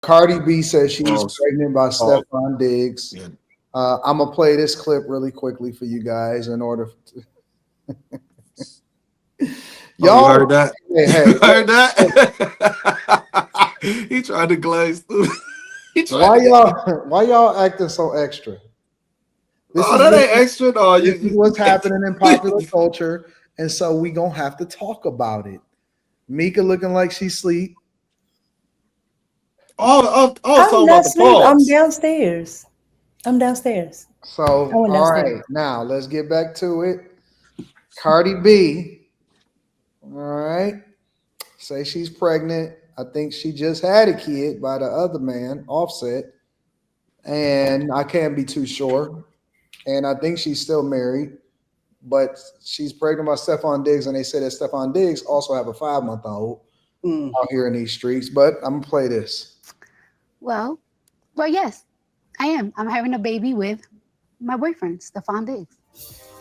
Cardi B says she's Pause. pregnant by Pause. Stephon Diggs. Yeah. I'm gonna play this clip really quickly for you guys in order. Oh, you Y'all, heard that? hey, You hey, heard hey, that? He tried to glaze through. He tried why to get. y'all, why y'all acting so extra? This Oh, is that what ain't extra. No, this is what's happening in popular you. culture, and so we gonna have to talk about it. Mika looking like she sleep. I was I'm talking not about the asleep. I'm pause. downstairs. I'm downstairs. I So, went all downstairs. right, now let's get back to it. Cardi B, all right, say she's pregnant. I think she just had a kid by the other man, Offset, and I can't be too sure. And I think she's still married, but she's pregnant by Stephon Diggs, and they say that Stephon Diggs also have a 5 month old Mm. out here in these streets. But I'm gonna play this. Well, well, yes, I am. I'm having a baby with my boyfriend, Stephon Diggs.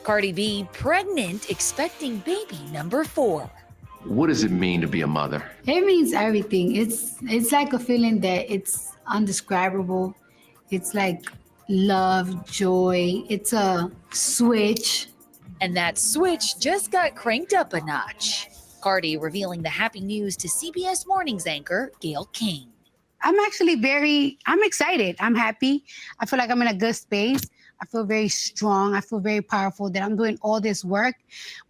Cardi B pregnant, expecting baby number 4. What does it mean to be a mother? It means everything. It's like a feeling that it's undescribable. It's like love, joy. It's a switch. And that switch just got cranked up a notch. Cardi revealing the happy news to CBS Mornings anchor Gail King. I'm excited. I'm happy. I feel like I'm in a good space. I feel very strong. I feel very powerful that I'm doing all this work,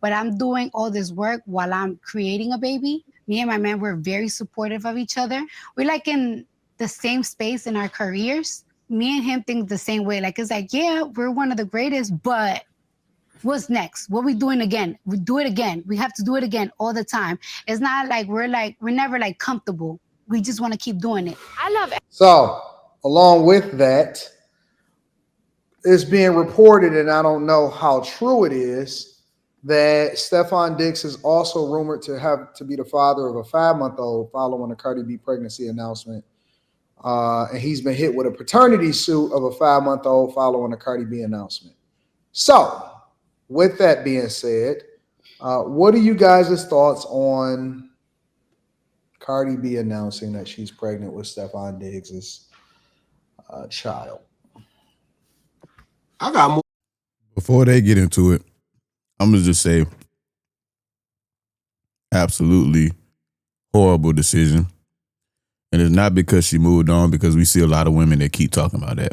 but I'm doing all this work while I'm creating a baby. Me and my man, we're very supportive of each other. We're like in the same space in our careers. Me and him think the same way. Like, it's like, yeah, we're one of the greatest, but what's next? What we doing again? We do it again. We have to do it again all the time. It's not like we're never like comfortable. We just want to keep doing it. I love it. So, along with that, it's being reported, and I don't know how true it is, that Stephon Diggs is also rumored to be the father of a 5 month old following a Cardi B pregnancy announcement. And he's been hit with a paternity suit of a 5 month old following a Cardi B announcement. So, with that being said, what are you guys' thoughts on Cardi B announcing that she's pregnant with Stephon Diggs' child? I got more. Before they get into it, I'm gonna just say, absolutely horrible decision. And it's not because she moved on, because we see a lot of women that keep talking about that.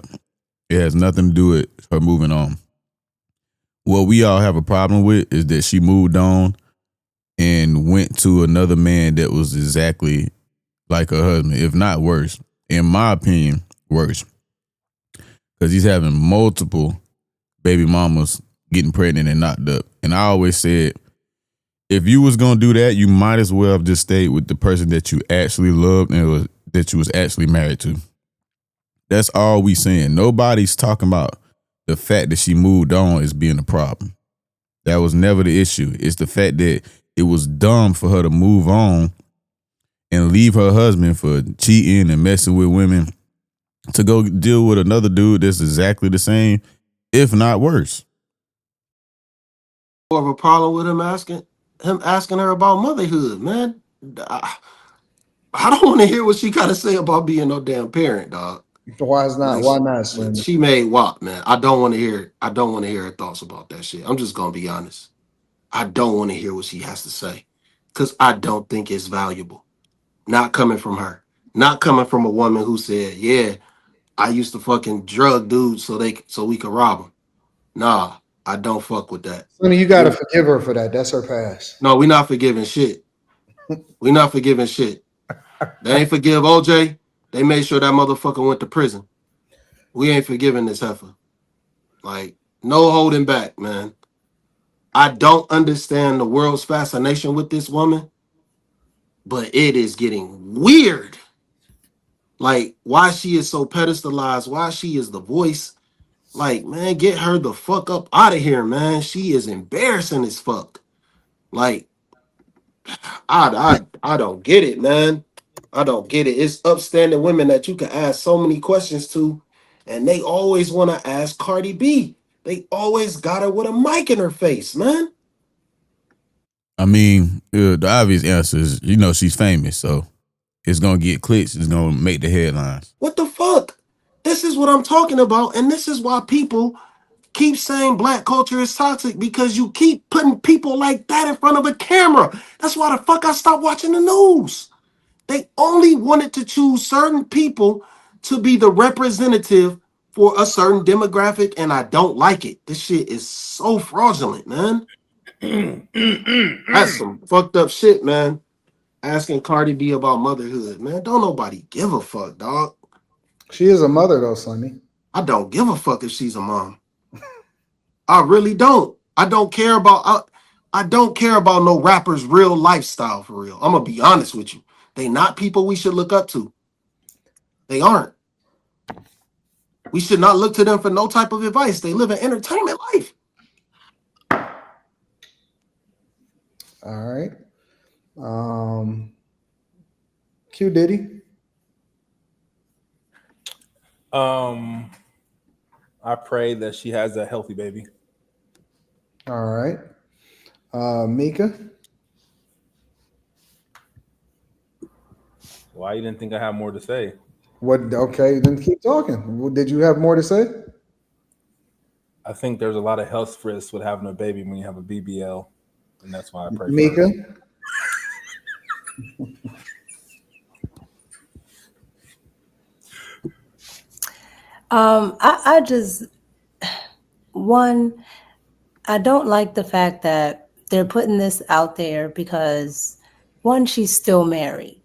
It has nothing to do with her moving on. What we all have a problem with is that she moved on and went to another man that was exactly like her husband, if not worse. In my opinion, worse. Because he's having multiple baby mamas getting pregnant and knocked up. And I always said, if you was going to do that, you might as well have just stayed with the person that you actually loved and that you was actually married to. That's all we saying. Nobody's talking about the fact that she moved on as being a problem. That was never the issue. It's the fact that it was dumb for her to move on and leave her husband for cheating and messing with women to go deal with another dude that's exactly the same, if not worse. More of a problem with him asking her about motherhood, man. I, I don't want to hear what she got to say about being no damn parent, dog. Why is not? Like Why not, Slim? she made what, man? I don't want to hear. I don't want to hear her thoughts about that shit. I'm just gonna be honest. I don't want to hear what she has to say because I don't think it's valuable. Not coming from her. Not coming from a woman who said, "Yeah, I used to fucking drug dudes so we could rob them." Nah, I don't fuck with that. Sonny, you gotta We, forgive her for that. That's her past. no, we not forgiving shit. We not forgiving shit. They ain't forgive OJ. They made sure that motherfucker went to prison. We ain't forgiving this heifer. Like, no holding back, man. I don't understand the world's fascination with this woman, but it is getting weird. Like, why she is so pedestalized, why she is the voice. Like, man, get her the fuck up out of here, man. She is embarrassing as fuck. Like, I don't get it, man. I don't get it. It's upstanding women that you can ask so many questions to, and they always want to ask Cardi B. They always got her with a mic in her face, man. I mean, the obvious answer is, she's famous, so it's gonna get clicks. It's gonna make the headlines. What the fuck? This is what I'm talking about, and this is why people keep saying black culture is toxic, because you keep putting people like that in front of a camera. That's why the fuck I stopped watching the news. They only wanted to choose certain people to be the representative for a certain demographic, and I don't like it. This shit is so fraudulent, man. That's some fucked up shit, man. Asking Cardi B about motherhood, man. Don't nobody give a fuck, dog. She is a mother though, Sonny. I don't give a fuck if she's a mom. I really don't. I don't care about no rapper's real lifestyle for real. I'm gonna be honest with you. They not people we should look up to. They aren't. We should not look to them for no type of advice. They live an entertainment life. All right. Q Diddy. I pray that she has a healthy baby. All right. Mika. Why you didn't think I had more to say? What? Okay, then keep talking. Did you have more to say? I think there's a lot of health risks with having a baby when you have a BBL, and that's why I pray. Mika. I just I don't like the fact that they're putting this out there because one, she's still married.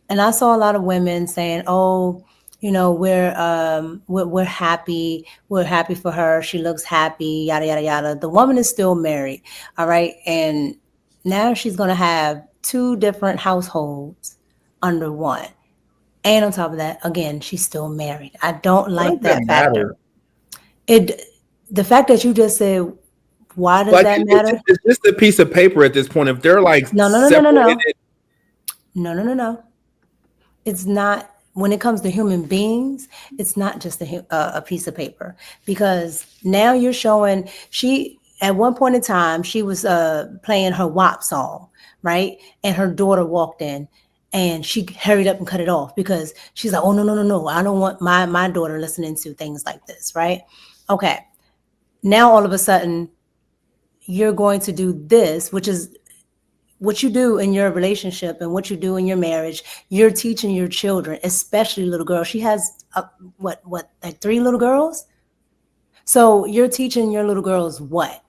And I saw a lot of women saying, "Oh, you know, we're happy. We're happy for her. She looks happy, yada yada yada." The woman is still married, all right? And now she's going to have 2 different households under one. And on top of that, again, she's still married. I don't like that factor. The fact that you just said, why does that matter? It's just a piece of paper at this point. If they're like No. It's not. When it comes to human beings, it's not just a piece of paper, because now you're showing at one point in time, she was playing her WAP song, right? And her daughter walked in and she hurried up and cut it off because she's like, "Oh, no. I don't want my daughter listening to things like this," right? Okay. Now, all of a sudden, you're going to do this, which is what you do in your relationship and what you do in your marriage. You're teaching your children, especially little girls. She has like 3 little girls. So you're teaching your little girls what?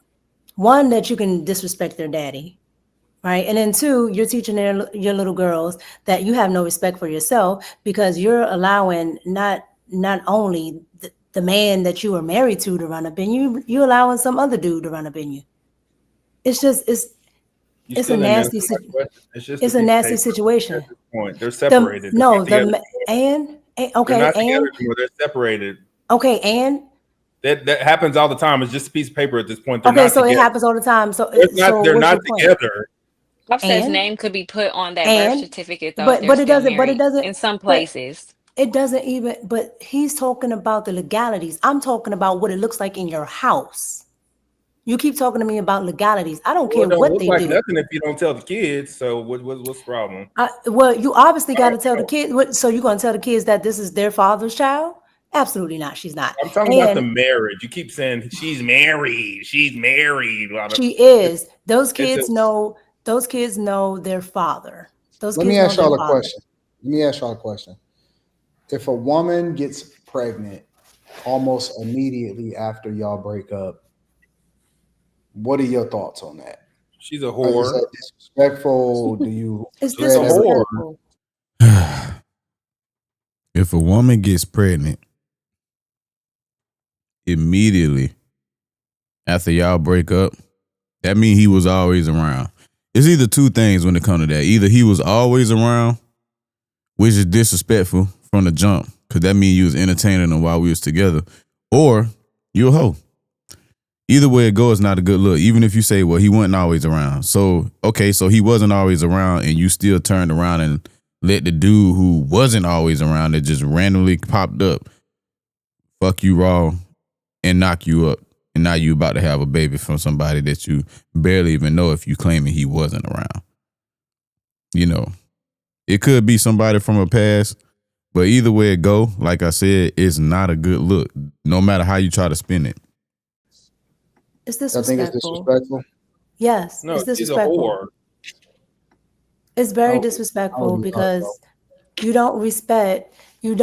One, that you can disrespect their daddy, right? And then 2, you're teaching your little girls that you have no respect for yourself, because you're allowing not only the man that you were married to run up in you, you're allowing some other dude to run up in you. It's just it's a nasty situation. It's a nasty situation. At this point, they're separated. Okay, and they're not together anymore. They're separated. Okay, and that happens all the time. It's just a piece of paper at this point. Okay, so it happens all the time. So they're not together. Offset's name could be put on that birth certificate, though. But it doesn't. In some places, it doesn't even. But he's talking about the legalities. I'm talking about what it looks like in your house. You keep talking to me about legalities. I don't care what they do. Nothing if you don't tell the kids. So what's the problem? Well, you obviously got to tell the kids. So you're going to tell the kids that this is their father's child? Absolutely not. She's not. I'm talking about the marriage. You keep saying she's married. She's married. She is. Those kids know. Those kids know their father. Let me ask y'all a question. If a woman gets pregnant almost immediately after y'all break up, what are your thoughts on that? She's a whore. Is that disrespectful? Do you? It's disrespectful. If a woman gets pregnant immediately after y'all break up, that means he was always around. It's either 2 things when it comes to that. Either he was always around, which is disrespectful from the jump, because that means you was entertaining him while we was together, or you a hoe. Either way it goes, not a good look. Even if you say, well, he wasn't always around. So, okay, so he wasn't always around and you still turned around and let the dude who wasn't always around that just randomly popped up fuck you raw and knock you up. And now you about to have a baby from somebody that you barely even know if you claiming he wasn't around. You know, It could be somebody from her past, but either way it go, like I said, it's not a good look. No matter how you try to spin it. It's I think it's disrespectful. disrespectful. Yes, No, it's she's a disrespectful. whore. It's I very don't disrespectful know, because you don't respect the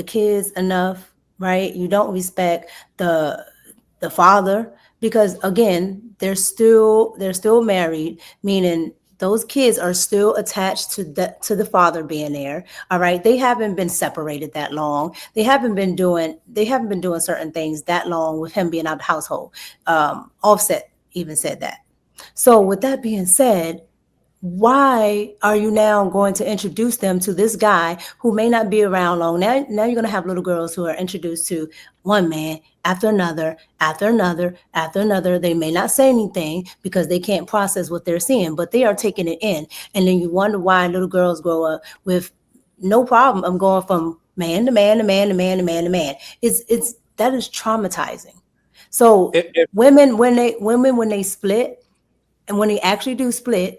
kids enough, right? You don't respect the father because again, they're still married, meaning those kids are still attached to the father being there. All right. They haven't been separated that long. They haven't been doing certain things that long with him being out of the household. Offset even said that. So with that being said, why are you now going to introduce them to this guy who may not be around long? Now you're going to have little girls who are introduced to one man after another, after another, after another. They may not say anything because they can't process what they're seeing, but they are taking it in. And then you wonder why little girls grow up with no problem. I'm going from man to man to man to man to man to man. That is traumatizing. So women when they split and when they actually do split,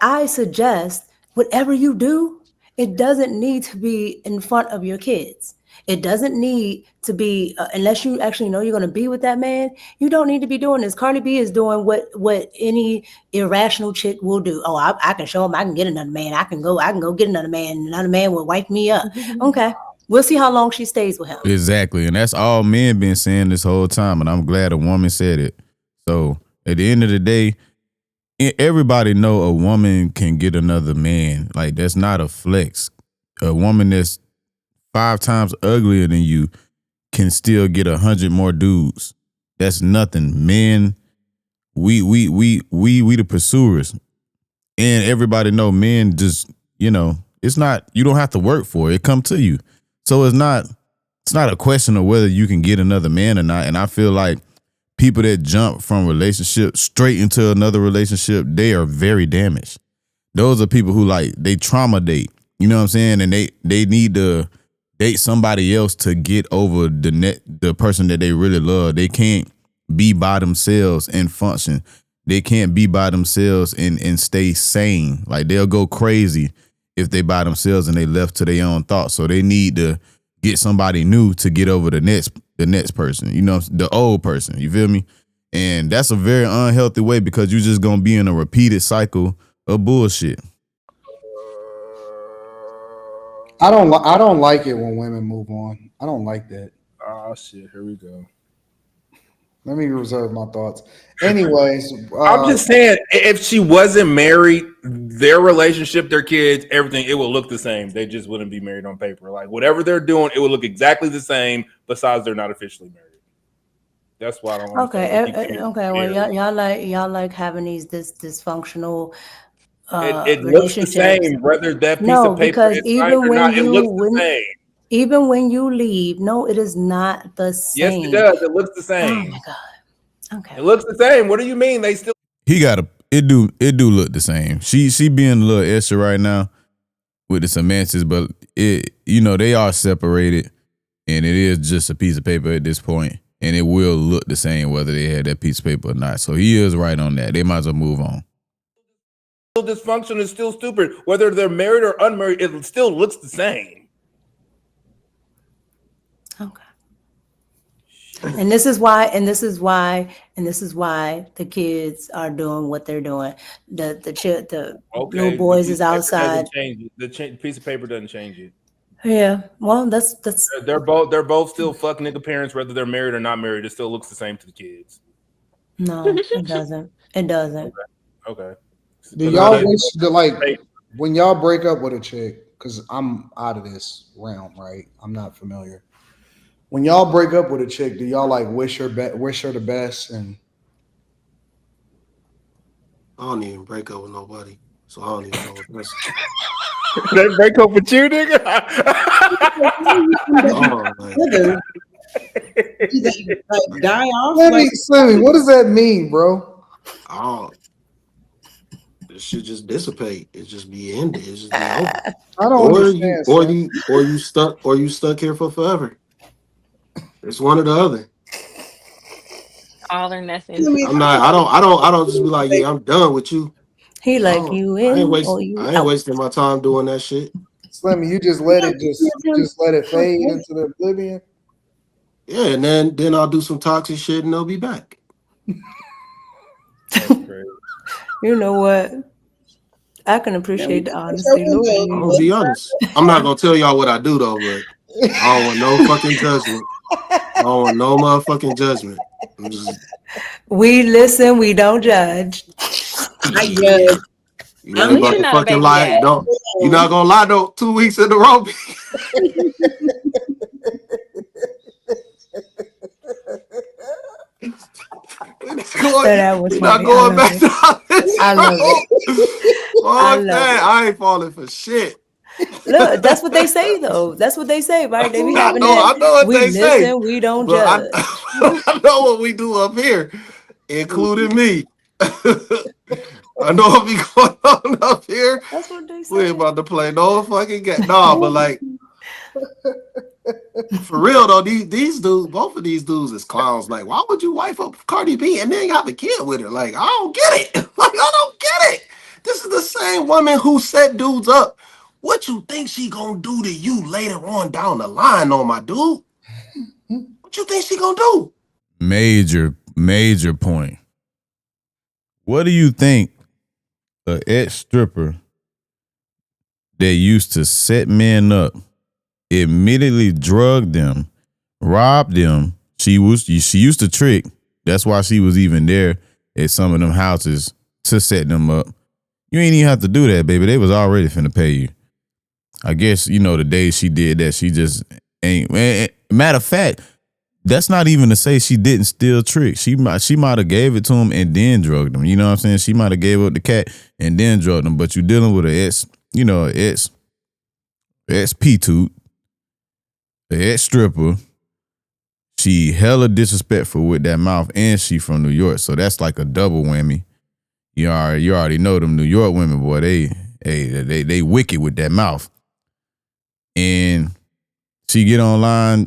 I suggest whatever you do, it doesn't need to be in front of your kids. It doesn't need to be unless you actually know you're going to be with that man. You don't need to be doing this. Cardi B is doing what any irrational chick will do. Oh, I can show him I can get another man. I can go get another man. Another man will wipe me up. Okay, we'll see how long she stays with him. Exactly, and that's all men been saying this whole time, and I'm glad a woman said it. So at the end of the day, everybody know a woman can get another man. Like that's not a flex. A woman that's 5 times uglier than you can still get 100 more dudes. That's nothing. Men, we the pursuers, and everybody know men just it's not, you don't have to work for it. It come to you. So it's not a question of whether you can get another man or not. And I feel like people that jump from relationship straight into another relationship, they are very damaged. Those are people who they trauma date. You know what I'm saying? And they need to date somebody else to get over the person that they really love. They can't be by themselves and function. They can't be by themselves and stay sane. Like they'll go crazy if they by themselves and they left to their own thoughts. So they need to get somebody new to get over the next person, the old person. You feel me? And that's a very unhealthy way because you're just gonna be in a repeated cycle of bullshit. I don't like it when women move on. I don't like that. Oh shit, here we go. Let me reserve my thoughts. Anyways, I'm just saying, if she wasn't married, their relationship, their kids, everything, it would look the same. They just wouldn't be married on paper. Like whatever they're doing, it would look exactly the same. Besides, they're not officially married. That's why I don't. Okay, okay. Well, y'all like having these dysfunctional it looks the relationships. same, whether that piece No, of paper because is signed or not. It looks the same. even when you leave, no, it is not the Yes, same. it does. It looks the Oh same. my God. Okay. It looks the same. What do you mean? They still. It do look the same. She being a little extra right now with the semantics, but they are separated, and it is just a piece of paper at this point, and it will look the same whether they had that piece of paper or not. So he is right on that. They might as well move on. Dysfunction is still stupid. Whether they're married or unmarried, it still looks the same. Okay. And this is why the kids are doing what they're doing. The little boys is outside. The piece of paper doesn't change it. Yeah. Well, that's they're both still fuck nigga parents, whether they're married or not married. It still looks the same to the kids. No, it doesn't. It doesn't. Okay. Do y'all wish when y'all break up with a chick? Because I'm out of this realm, right? I'm not familiar. When y'all break up with a chick, do y'all wish her the best? And I don't even break up with nobody, so I don't even know what that's. They break up with you, nigga. Die off. Slimmy, what does that mean, bro? It should just dissipate. It just be ended. It just be over. I don't understand. Or you stuck here for forever. It's one or the other. All or nothing. I don't just be like, yeah, I'm done with you. He like Oh, you in or you I ain't out. wasting my time doing that shit. Slimmy, you just let it just let it fade into the oblivion. Yeah, and then I'll do some toxic shit and they'll be back. That's crazy. You know what? I can appreciate the honesty, Lord I'm gonna Jesus. be honest. I'm not gonna tell y'all what I do though, but I don't want no fucking judgment. I don't want no motherfucking judgment. I'm just We listen, we don't judge. I judge. you ain't I'm We about should to know, fucking baby lie. dad. Don't you not gonna lie though? 2 weeks in a row. That was We're not funny. I going love back it. down this I love it. road. I Fuck love that. it. I ain't falling for shit. Look, that's what they say though. That's what they say, right? They be having that. I know what We they say, listen, we don't but judge. I know what we do up here, including me. I know what be going on up here. That's what they We ain't say. about to play no fucking game. No, but like for real though, these dudes, both of these dudes is clowns. Like, why would you wife up Cardi B and then have a kid with her? Like, I don't get it. Like, I don't get it. This is the same woman who set dudes up. What you think she gonna do to you later on down the line, on my dude? What you think she gonna do? Major point. What do you think a ex stripper that used to set men up, immediately drug them, robbed them? She used to trick. That's why she was even there at some of them houses to set them up. You ain't even have to do that, baby. They was already finna pay you. I guess, the day she did that, she just ain't. Matter of fact, that's not even to say she didn't steal tricks. She might have gave it to him and then drugged him. You know what I'm saying? She might have gave up the cat and then drugged him. But you dealing with ex P-toot, an ex stripper. She hella disrespectful with that mouth, and she from New York, so that's like a double whammy. You already know them New York women, boy. They wicked with that mouth. And she get online,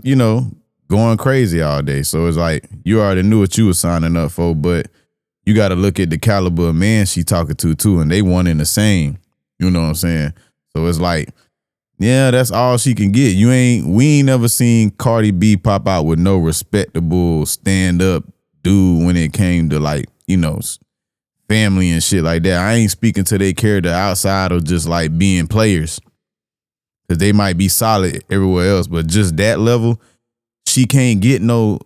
going crazy all day. So it's like you already knew what you were signing up for, but you got to look at the caliber of man she talking to too, and they one in the same. You know what I'm saying? So it's like, yeah, that's all she can get. We ain't never seen Cardi B pop out with no respectable stand up dude when it came to like, family and shit like that. I ain't speaking to their character outside of just like being players, because they might be solid everywhere else, but just that level, she can't get no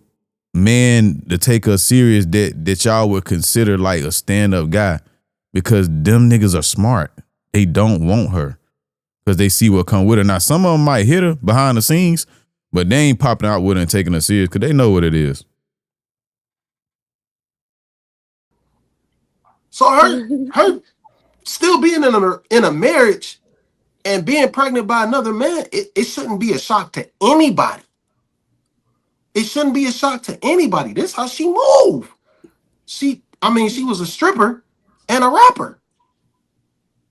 man to take her serious that y'all would consider like a stand-up guy, because them niggas are smart. They don't want her because they see what come with her. Now, some of them might hit her behind the scenes, but they ain't popping out with her and taking her serious because they know what it is. So her still being in a marriage and being pregnant by another man, it shouldn't be a shock to anybody. It shouldn't be a shock to anybody. This is how she moved. She was a stripper and a rapper.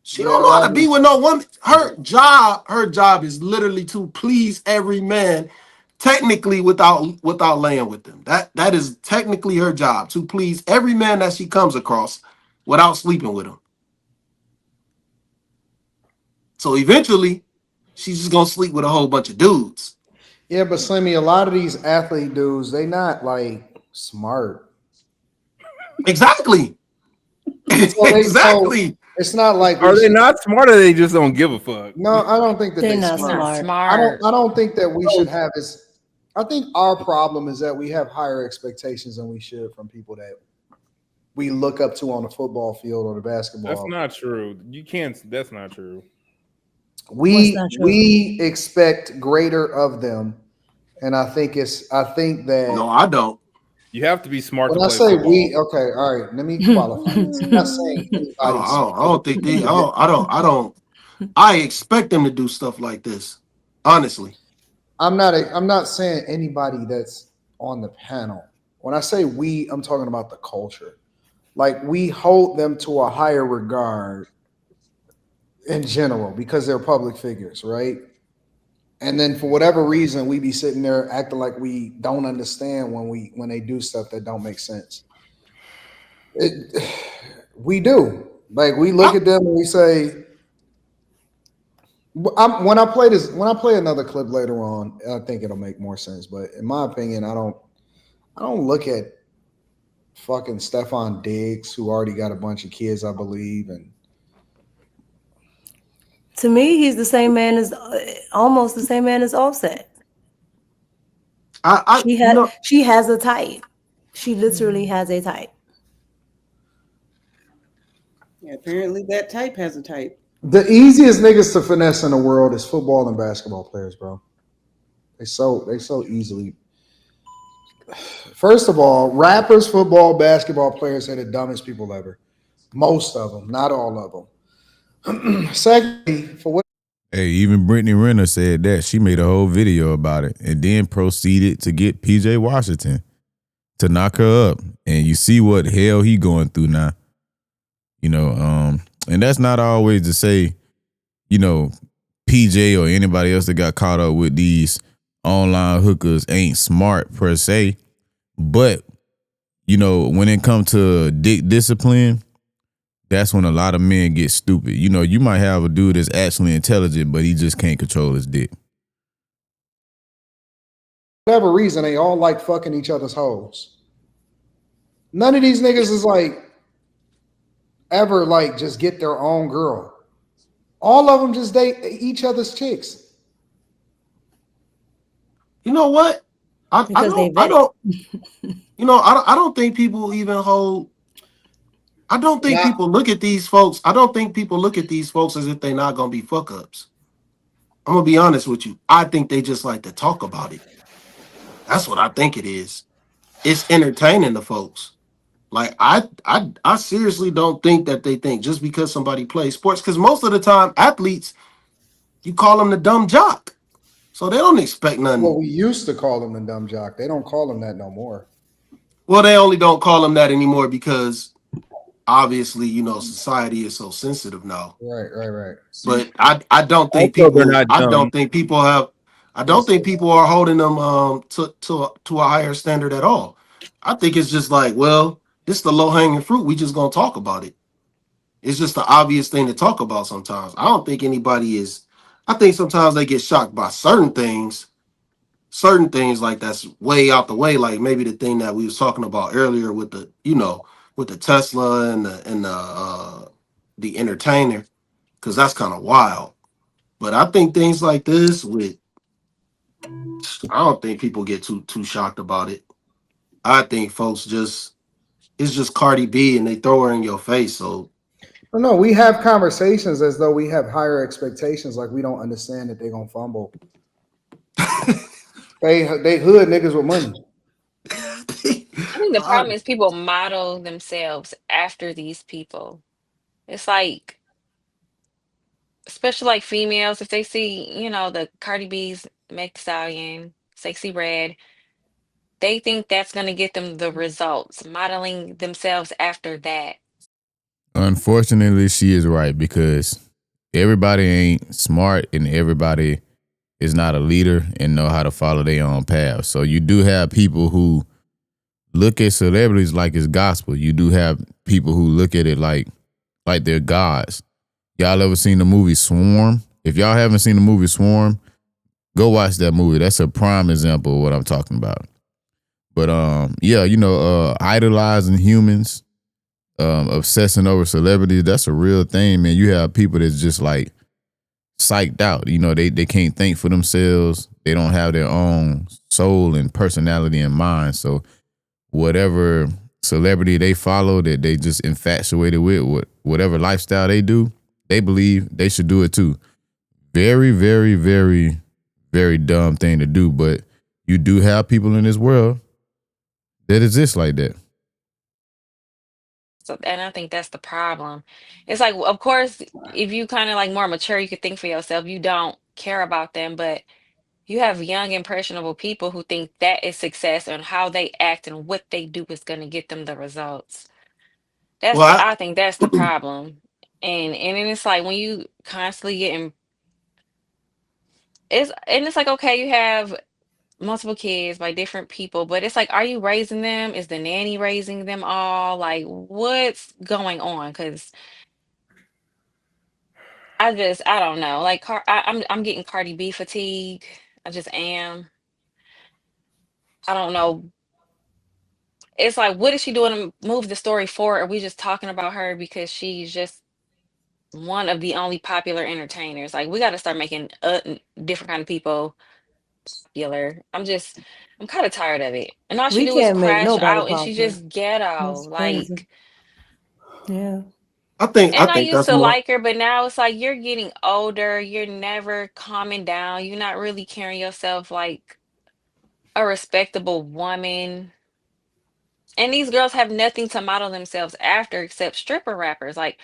She don't know how to be with no woman. Her job is literally to please every man, technically without laying with them. That is technically her job, to please every man that she comes across without sleeping with him. So eventually, she's just gonna sleep with a whole bunch of dudes. Yeah, but Slimmy, a lot of these athlete dudes, they not like smart. Exactly. So Exactly. it's not like Are they not smart or they just don't give a fuck? No, I don't think that They're they not smart. smart. Smart. I don't think that we should have as. I think our problem is that we have higher expectations than we should from people that we look up to on the football field or the basketball. That's not true. You can't. That's not true. What's not true? We expect greater of them, and I think that No, I don't. You have to be smart when to I play say football. we, okay, all right, let me qualify this. I'm not saying anybody. I don't think they. I don't. I expect them to do stuff like this. Honestly, I'm not saying anybody that's on the panel. When I say we, I'm talking about the culture. Like we hold them to a higher regard in general because they're public figures, right? And then for whatever reason, we be sitting there acting like we don't understand when they do stuff that don't make sense. We do. Like we look at them and we say, when I play another clip later on, I think it'll make more sense. But in my opinion, I don't look at fucking Stefan Diggs, who already got a bunch of kids, I believe, and To me, he's the same man as almost the same man as Offset. I you know She has a type. She literally has a type. Yeah, apparently that type has a type. the easiest niggas to finesse in the world is football and basketball players, bro. They so easily. First of all, rappers, football, basketball players are the dumbest people ever. Most of them, not all of them. Secondly, for what Hey, even Brittany Renner said that. She made a whole video about it and then proceeded to get PJ Washington to knock her up. And you see what hell he going through now. And that's not always to say, you know, PJ or anybody else that got caught up with these online hookers ain't smart per se. But, when it comes to dick discipline, that's when a lot of men get stupid. You might have a dude that's actually intelligent, but he just can't control his dick. whatever reason, they all like fucking each other's hoes. None of these niggas is like ever like just get their own girl. All of them just date each other's chicks. you know what? I Because they don't I vet it. don't I don't think people even hold. I don't think Not people look at these folks. I don't think people look at these folks as if they're not gonna be fuck ups. I'm gonna be honest with you. I think they just like to talk about it. That's what I think it is. It's entertaining the folks. Like I seriously don't think that they think just because somebody plays sports, because most of the time athletes, you call them the dumb jock. So they don't expect what nothing. we used to call them the dumb jock. They don't call them that no more. Well, they only don't call them that anymore because obviously, society is so sensitive now. Right, right, right. But I don't think Also, they're people not dumb. I don't Yes. think people are holding them to a higher standard at all. I think it's just like, well, this is the low hanging fruit. We just gonna talk about it. It's just the obvious thing to talk about sometimes. I don't think anybody is. I think sometimes they get shocked by certain things like that's way out the way. Like maybe the thing that we was talking about earlier with the Tesla and the entertainer, because that's kind of wild. But I think things like this I don't think people get too shocked about it. I think folks just it's just Cardi B and they throw her in your face. So But no, we have conversations as though we have higher expectations, like we don't understand that they're gonna fumble. They hood niggas with money. I think the I, problem is people model themselves after these people. It's like, especially like females, if they see, the Cardi B's, Meg Thee Stallion, Sexy Red, they think that's gonna get them the results, modeling themselves after that. Unfortunately, she is right because everybody ain't smart and everybody is not a leader and know how to follow their own path. So you do have people who look at celebrities like it's gospel. You do have people who look at it like they're gods. Y'all ever seen the movie Swarm? If y'all haven't seen the movie Swarm, go watch that movie. That's a prime example of what I'm talking about. But yeah, idolizing humans, obsessing over celebrities, that's a real thing, man. You have people that's just like psyched out. They can't think for themselves. They don't have their own soul and personality and mind. So whatever celebrity they follow that they just infatuated with, whatever lifestyle they do, they believe they should do it too. Very, very, very, very dumb thing to do. But you do have people in this world that exist like that. So, and I think that's the problem. It's like, of course, if you kind of like more mature, you could think for yourself. You don't care about them, but you have young, impressionable people who think that is success and how they act and what they do is going to get them the results. well, I think that's the problem. And then it's like when you constantly getting it's like, okay, you have multiple kids by different people, but it's like, are you raising them? Is the nanny raising them all? Like, what's going on? Because I don't know. Like I'm getting Cardi B fatigue. I just am. I don't know. It's like, what is she doing to move the story forward? Are we just talking about her because she's just one of the only popular entertainers? Like, we got to start making different kind of people popular. I'm kind of tired of it. And all she We do is can't make crash nobody out, and she popular. just ghetto. That's crazy. Like, Yeah. I and I think used that's to more. like her, but now it's like you're getting older. You're never calming down. You're not really carrying yourself like a respectable woman. And these girls have nothing to model themselves after except stripper rappers. Like,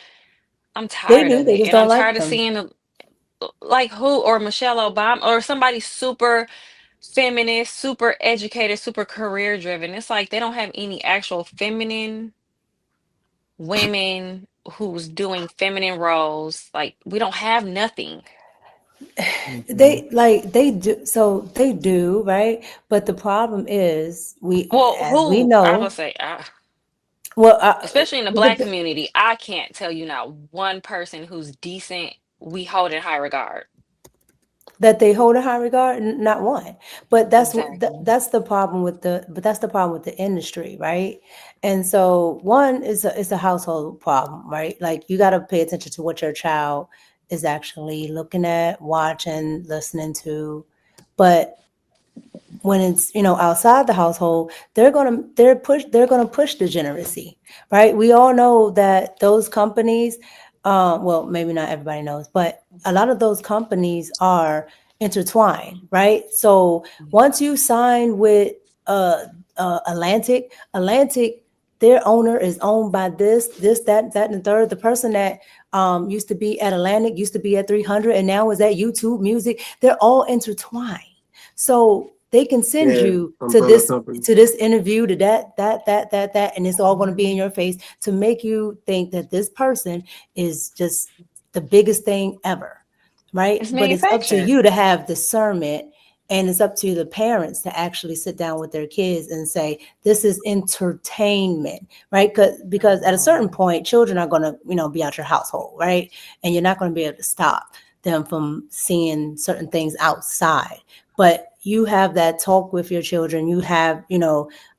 I'm They tired do. of They it. just And I'm don't like tired of them. seeing like who or Michelle Obama or somebody super feminist, super educated, super career driven. It's like they don't have any actual feminine women who's doing feminine roles. Like, we don't have nothing. They like they do. So they do, right? But the problem is, Well, as we who I know, would say, well, especially in the black the, community, I can't tell you not one person who's decent we hold in high regard. that they hold in high regard, not one. But Exactly. that's the problem with the industry, right? And so one is it's a household problem, right? Like you got to pay attention to what your child is actually looking at, watching, listening to. But when it's outside the household, they're gonna push degeneracy, right? We all know that those companies, well, maybe not everybody knows, but a lot of those companies are intertwined, right? So once you sign with uh, Atlantic, their owner is owned by that and the third. The person that used to be at Atlantic used to be at 300 and now is at YouTube Music. They're all intertwined, so they can send Yeah, you umbrella company. to this interview, to that, and it's all going to be in your face to make you think that this person is just the biggest thing ever, right? It's But it's up to manufactured. you to have discernment, and it's up to the parents to actually sit down with their kids and say, this is entertainment, right? Because at a certain point, children are going to, be out your household, right? And you're not going to be able to stop them from seeing certain things outside, but you have that talk with your children. You have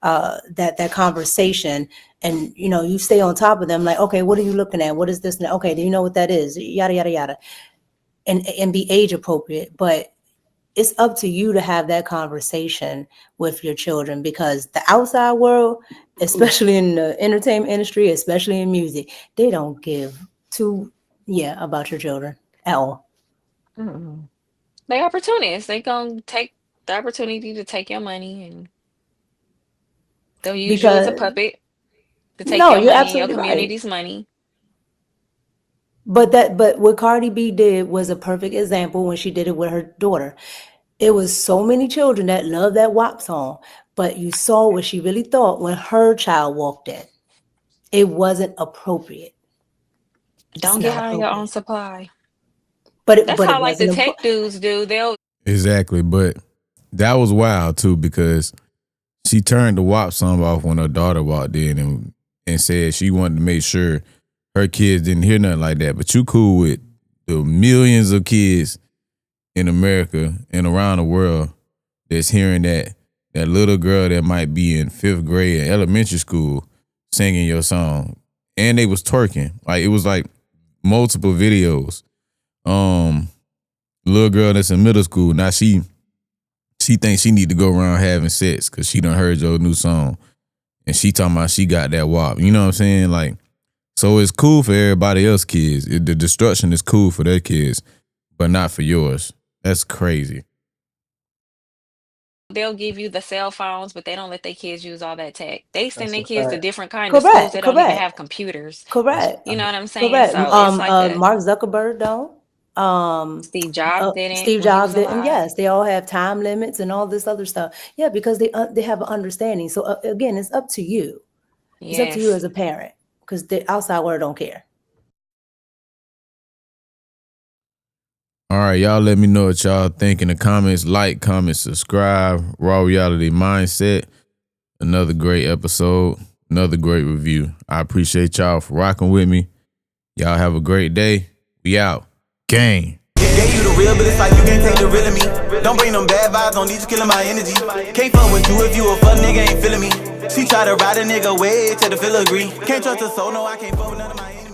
that conversation, and you stay on top of them, like, okay, what are you looking at, what is this, okay, do you know what that is, yada yada yada, and be age appropriate. But it's up to you to have that conversation with your children, because the outside world, especially in the entertainment industry, especially in music, they don't give two about your children at all. Mm-mm. They opportunists. They gonna take the opportunity to take your money, and they'll use you as a Because puppet to take no, your you're money and your absolutely right. community's money. But what Cardi B did was a perfect example when she did it with her daughter. It was so many children that loved that WAP song, but you saw what she really thought when her child walked in. It wasn't appropriate. It's Don't get not high on your own appropriate. supply. That's But it how like the wasn't tech dudes do. They'll Exactly, but that was wild too because she turned the WAP song off when her daughter walked in and said she wanted to make sure her kids didn't hear nothing like that. But you cool with the millions of kids in America and around the world that's hearing that little girl that might be in fifth grade in elementary school singing your song, and they was twerking. Like it was like multiple videos. Um, Little girl that's in middle school now she thinks she need to go around having sex because she done heard your new song and she talking about she got that WAP. You know what I'm saying? Like, so it's cool for everybody else kids. The destruction is cool for their kids, but not for yours. That's crazy. they'll give you the cell phones, but they don't let their kids use all that tech. They send That's their a kids to fact. different kind of schools correct, that don't even correct, have computers. That's a correct, You know fact. what I'm saying? correct. So it's like a Mark Zuckerberg don't. Steve Jobs didn't Steve when he was Jobs didn't. alive. Yes, they all have time limits and all this other stuff. Yeah, because they have an understanding. So again, it's up to you. It's up to you Yes. as a parent, because the outside world don't care. All right, y'all let me know what y'all think in the comments. Like, comment, subscribe. Raw Reality Mindset. Another great episode. Another great review. I appreciate y'all for rocking with me. Y'all have a great day. We out. Gang. Gave you the real, but it's like you can't take the real of me. Don't bring them bad vibes, don't need you killing my energy. Can't fuck with you if you a fuck nigga, ain't feeling me. She try to ride a nigga way till the feel agree. Can't trust her soul, no, I can't fuck with none of my